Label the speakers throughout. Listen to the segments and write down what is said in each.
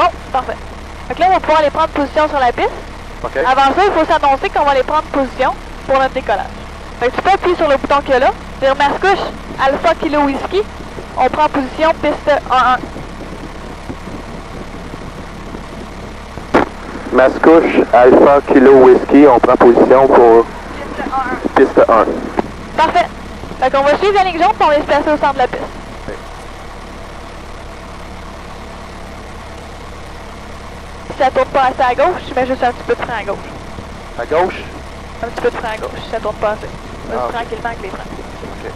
Speaker 1: Bon, parfait. Donc là, on va pouvoir aller prendre position sur la piste.
Speaker 2: OK.
Speaker 1: Avant ça, il faut s'annoncer qu'on va aller prendre position pour notre décollage. Fait que tu peux appuyer sur le bouton qu'il y a là, dire Mascouche, Alpha Kilo Whisky. On prend position piste 1-1.
Speaker 2: Mascouche, Alpha, Kilo, Whisky, on prend position pour piste 1.
Speaker 1: Parfait. Fait qu'on va suivre la ligne jaune pour on va se placer au centre de la piste.
Speaker 2: Oui.
Speaker 1: Si ça tourne pas assez à gauche, tu mets juste un petit peu de frein à gauche.
Speaker 2: À gauche?
Speaker 1: Un petit peu de frein à gauche, si ça tourne pas assez. Juste
Speaker 2: Ok.
Speaker 1: tranquillement avec les freins.
Speaker 2: OK.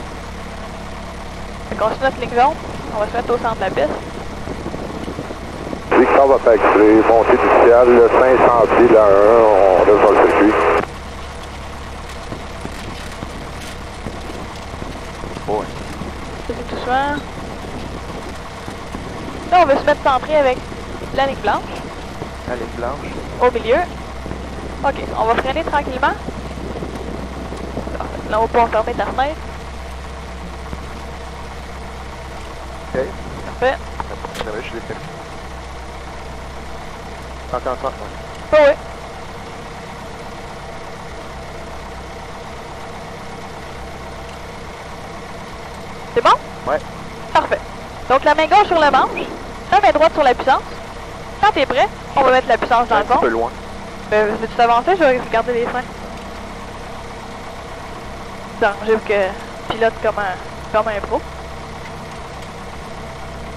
Speaker 1: Fait qu'on suit notre ligne jaune, on va se mettre au centre de la piste.
Speaker 2: Victor va facturer, montée du ciel, 500 pieds dans 1, on reste dans le circuit. Ouais.
Speaker 1: C'est tout doucement. Là, on veut se mettre centré avec la ligne blanche,
Speaker 2: La ligne blanche.
Speaker 1: au milieu. Ok, on va freiner tranquillement. Là, on va pouvoir fermer ta fenêtre.
Speaker 2: OK.
Speaker 1: Parfait.
Speaker 2: Je l'ai fait. Encore, ouais.
Speaker 1: Oh oui. C'est bon?
Speaker 2: Ouais.
Speaker 1: Parfait. Donc la main gauche sur le manche, la main droite sur la puissance. Quand t'es prêt, on va mettre la puissance dans
Speaker 2: Un
Speaker 1: le
Speaker 2: petit peu
Speaker 1: fond.
Speaker 2: loin.
Speaker 1: Veux-tu t'avancer? Je vais regarder les freins. J'ai vu que pilote comme un pro.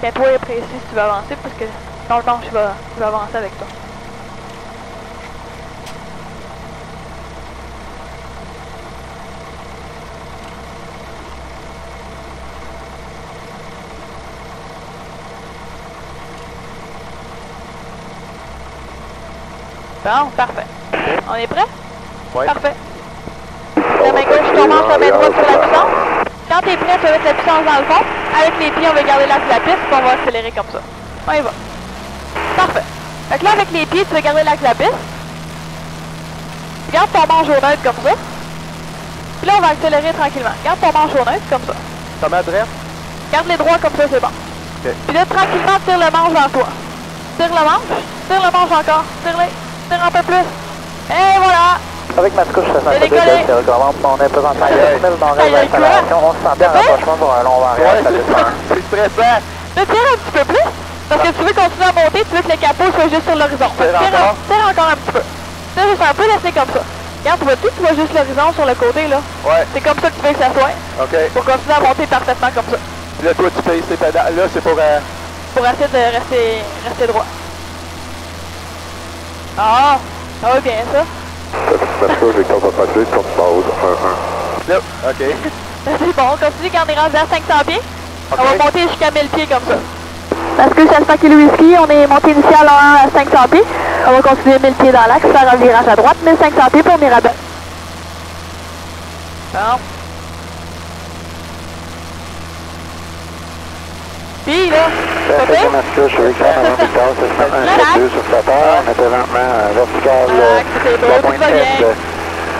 Speaker 1: Tiens-toi et précis si tu veux avancer parce que dans le manche, je vais avancer avec toi. Bon, parfait. On est prêt?
Speaker 2: Ouais.
Speaker 1: Parfait. La main gauche sur ton manche, la main droite sur la puissance. Quand t'es prêt, tu vas mettre la puissance dans le fond. Avec les pieds, on va garder l'axe de la piste, puis on va accélérer comme ça. On y va. Parfait. Fait que là, avec les pieds, tu vas garder l'axe de la piste. Garde ton manche au neutre comme ça. Puis là, on va accélérer tranquillement. Garde ton manche au neutre comme ça.
Speaker 2: Ta main droite?
Speaker 1: Garde les droits comme ça, c'est bon.
Speaker 2: OK.
Speaker 1: Puis là, tranquillement, tire le manche vers toi. Tire le manche encore. Tire un peu plus. Et voilà.
Speaker 3: Avec Mascouche, ça
Speaker 1: C'est
Speaker 3: s'en
Speaker 1: décollé.
Speaker 3: fait recommande. On est présentement à 9 000 dans
Speaker 1: Aïe,
Speaker 3: le
Speaker 1: aïe,
Speaker 3: d'installation. On se sentait en
Speaker 1: T'as fait?
Speaker 3: rapprochement pour un long variable.
Speaker 2: Ouais, c'est stressant.
Speaker 1: Là, tire un petit peu plus. Parce que tu veux continuer à monter, tu veux que le capot soit juste sur l'horizon.
Speaker 2: Tire encore.
Speaker 1: Tire encore un petit peu. Tire juste un peu, laisse comme ça. Regarde, tu vois-tu, tu vois juste l'horizon sur le côté, là.
Speaker 2: Ouais.
Speaker 1: C'est comme ça que tu veux que ça soit.
Speaker 2: OK.
Speaker 1: Pour continuer à monter parfaitement comme ça.
Speaker 2: Là, toi, tu payes tes pédales. Là, c'est pour...
Speaker 1: Pour essayer de rester droit. Ah va bien ça.
Speaker 2: Mascouche, Victor va facturer, sur pause 1-1. Là, OK.
Speaker 1: C'est bon, on continue quand on est rendu à 500 pieds.
Speaker 2: OK.
Speaker 1: On va monter jusqu'à 1000 pieds comme ça. Parce que c'est Alpha Kilo Whisky, on est monté initial à 500 pieds. On va continuer 1000 pieds dans l'axe, faire un virage à droite, 1500 pieds pour Mirabel. Bon. Puis là, ça fait?
Speaker 3: Mascouche, Victor, Victor, c'est ça,
Speaker 1: Relax.
Speaker 3: 1-2 sur sa part. On est présentement vertical.
Speaker 1: Relax, c'est beau, tout va bien. Là,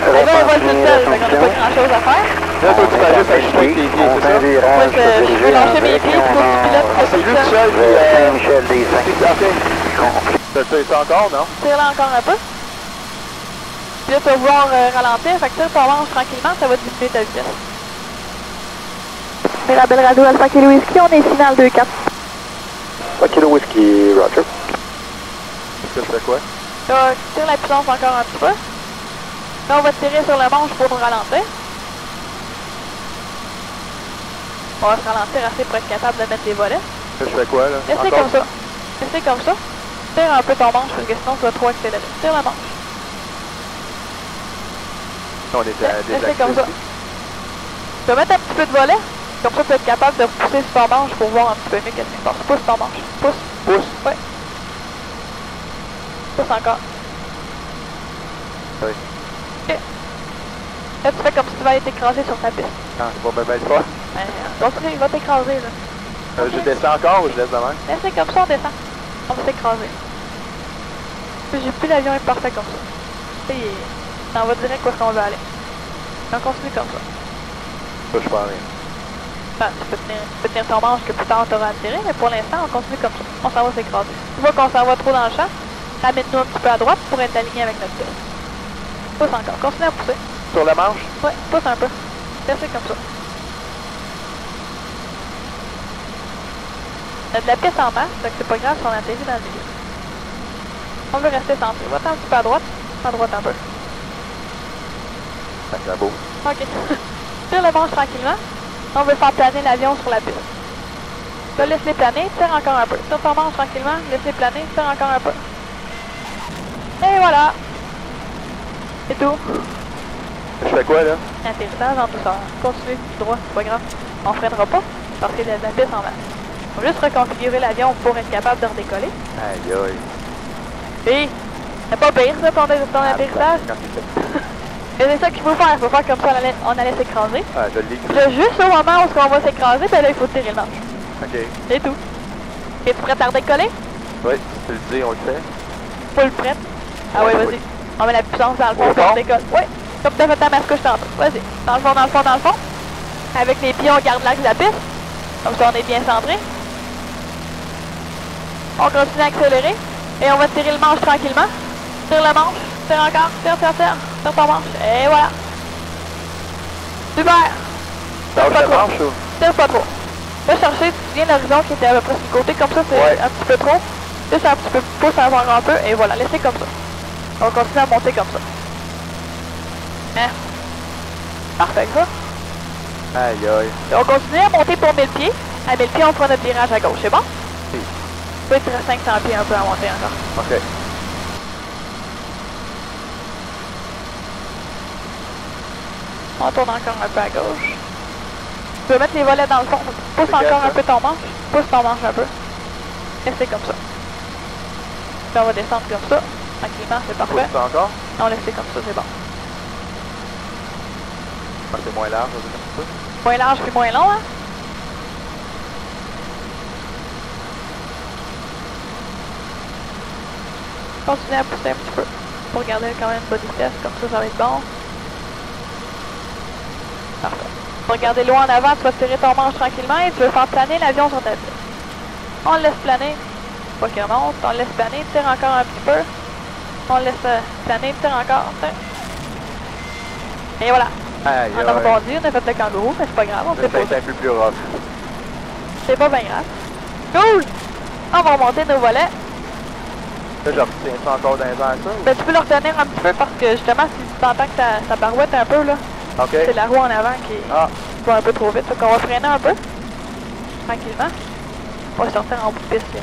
Speaker 1: on va tout seul, fait qu'on n'a pas grand chose à faire.
Speaker 2: Là, toi, tu fais juste ajuster tes pieds, c'est ça?
Speaker 1: Moi, je veux lâcher mes pieds, il faut que tu pilotes
Speaker 2: Ah, c'est lui tout seul qui...
Speaker 3: Saint-Michel des
Speaker 2: OK. Tu fais ça encore, non?
Speaker 1: Tire-la encore un peu. Puis là, tu vas vouloir ralentir, fait que tire ton manche tranquillement, ça va diminuer ta vitesse. Mirabel Radio Alpha Kilo Whisky, on est final 2-4.
Speaker 3: Kilo Whisky, Roger.
Speaker 2: Tu fais quoi?
Speaker 1: Là, tire la puissance encore un petit peu. Là, on va tirer sur le manche pour nous ralentir. On va se ralentir assez pour être capable de mettre les volets.
Speaker 2: Là, je fais quoi, là?
Speaker 1: Laissez comme ça. Laissez comme ça. Tire un peu ton manche parce que sinon tu vas trop accélérer. Tire la manche.
Speaker 2: On est à des
Speaker 1: Laissez comme ça. Tu vas mettre un petit peu de volet. Comme ça, tu vas être capable de repousser sur ton manche pour voir un petit peu mieux qu'est-ce qui se passe. Pousse ton manche. Pousse.
Speaker 2: Pousse.
Speaker 1: Ouais. Pousse encore.
Speaker 2: Oui.
Speaker 1: Ok. Là, tu fais comme si tu vas être écrasé sur ta piste.
Speaker 2: Ah, c'est pas bien fort.
Speaker 1: Continue, il va t'écraser, là.
Speaker 2: Je descends encore ou je laisse de même?
Speaker 1: Laissez comme ça, on descend. On va s'écraser. J'ai plus l'avion est parfait comme ça. Et on va direct où est-ce qu'on veut aller. On continue comme ça.
Speaker 2: Ça, je fais rien.
Speaker 1: Ben, tu peux tenir ton manche que plus tard t'auras à tirer, mais pour l'instant, on continue comme ça. On s'en va s'écraser. Tu vois qu'on s'en va trop dans le champ, ramène-nous un petit peu à droite pour être aligné avec notre piste. Pousse encore, continue à pousser.
Speaker 2: Sur la manche?
Speaker 1: Ouais, pousse un peu. Laissez comme ça. On a de la piste en masse, donc c'est pas grave si on atterrit dans le milieu. On veut rester centré. Va-t'en un petit peu à droite un peu.
Speaker 2: C'est beau.
Speaker 1: Ok. Tire le manche tranquillement. On veut faire planer l'avion sur la piste. Là, laisse-les planer, tire encore un peu. Tire ton manche tranquillement, laisse-les planer, tire encore un peu. Et voilà. C'est tout.
Speaker 2: Je fais quoi, là?
Speaker 1: Atterrissage en douceur. Continue tout droit, c'est pas grave. On freinera pas parce qu'il y a de la piste en masse. On va juste reconfigurer l'avion pour être capable de redécoller.
Speaker 2: Aïe, aïe.
Speaker 1: Et c'est pas pire ça ton atterrissage. Et c'est ça qu'il faut faire. Il faut faire comme ça, on allait s'écraser.
Speaker 2: Ah, je l'ai.
Speaker 1: Là, juste au moment où on va s'écraser, ben là, il faut tirer le manche.
Speaker 2: Ok.
Speaker 1: C'est tout. Es-tu prête à redécoller?
Speaker 2: Oui, si tu le dis, on le fait.
Speaker 1: Full prête? Ah oui, vas-y. On met la puissance dans le fond pour qu'on décolle. Oui, comme t'as fait ta mascouche tantôt. Vas-y. Dans le fond, dans le fond, dans le fond. Avec les pieds, on garde l'axe de la piste. Comme ça, on est bien centré. On continue à accélérer. Et on va tirer le manche tranquillement. Tire le manche. Tire encore. Tire. Tire ton manche. Et voilà. Super.
Speaker 2: Donc, ça marche ou?
Speaker 1: Tire pas trop. Va chercher, tu te souviens l'horizon qui était à peu près sur le côté, comme ça c'est
Speaker 2: Ouais.
Speaker 1: un petit peu trop. Juste un petit peu, pousse à voir un peu, et voilà, laissez comme ça. On va continuer à monter comme ça. Hein? Parfait, ça.
Speaker 2: Aïe, aïe.
Speaker 1: Et on continue à monter pour 1000 pieds. À 1000 pieds, on prend notre virage à gauche, c'est bon?
Speaker 2: Oui.
Speaker 1: Peut-être 500 pieds un peu à monter encore.
Speaker 2: Ok.
Speaker 1: On tourne encore un peu à gauche. Tu peux mettre les volets dans le fond. Pousse encore un peu ton manche. Pousse ton manche un peu. Restez comme ça. Puis on va descendre comme ça. Tranquillement, c'est parfait.
Speaker 2: Pousse encore?
Speaker 1: On laisse comme ça, c'est bon.
Speaker 2: Ah, c'est moins large, on dit comme ça.
Speaker 1: Moins large puis moins long, hein? Continuez à pousser un petit peu pour garder quand même une bonne vitesse, comme ça va être bon. Parfait. Pour regarder loin en avant, tu vas tirer ton manche tranquillement et tu veux faire planer l'avion sur ta piste. On le laisse planer, pas qu'il remonte, on le laisse planer, tire encore un petit peu. On le laisse planer, tire encore, tire. Et voilà.
Speaker 2: Aïe,
Speaker 1: On a rebondi, on a fait le kangourou, mais c'est pas grave, on s'est posé.
Speaker 2: C'est un peu plus rough.
Speaker 1: C'est pas bien grave. Cool! On va remonter nos volets.
Speaker 2: Là, je retiens ça encore dans les airs, ça?
Speaker 1: Ben, tu peux le retenir un petit peu parce que justement, si tu t'entends que ça barouette un peu, là,
Speaker 2: Ok.
Speaker 1: c'est la roue en avant qui va un peu trop vite. Donc on va freiner un peu, tranquillement. On va sortir en bout de piste. Là.